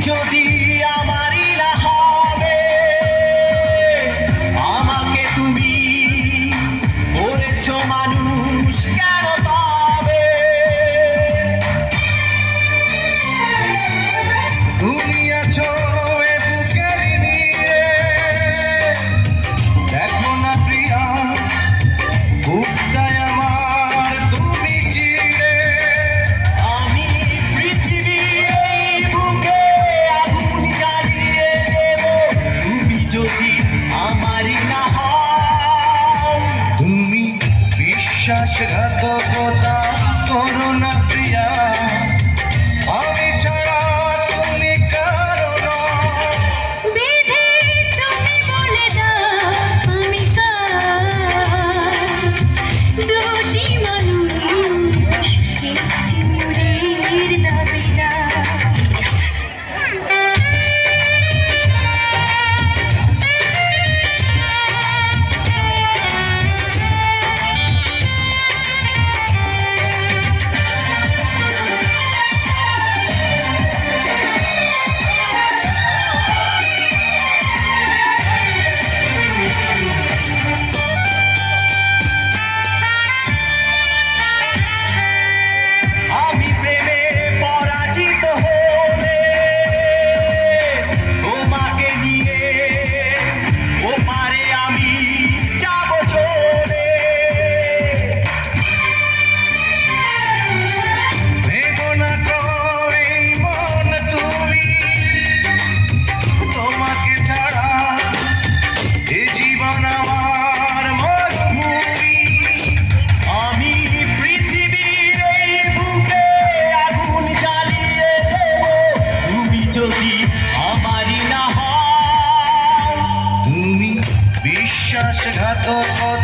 যদি আমারই না হবে, আমাকে তুমি বলেছো মানুষ কেন পাবে? তুমি আছো এ বুকের নিয়ে, দেখো না প্রিয়া বুকটায় আমার তুমি চিরে। আমি পৃথিবীর এই বুকে আগুন জ্বালিয়ে দেব, তুমি যদি আমারই না হও। তুমি বিশ্বাসঘাতকতা করো না প্রিয়া, আমি ছাড়া তুমি কারো নও। বিধি তুমি বলে দাও আমি কার, দুটি মানুষ একটি নূরের দাবিদার। আমি প্রেমে পরাজিত হলে তোমাকে নিয়ে ওপারে আমি যাব চলে। ভেবো না তো এই মন তুমি, তোমাকে ছাড়া এ জীবন আমার মজবুরি। আমি পৃথিবীর এই বুকে আগুন জ্বালিয়ে দেব, তুমি যদি আমারই না হও। তুমি বিশ্বাসঘাতকতা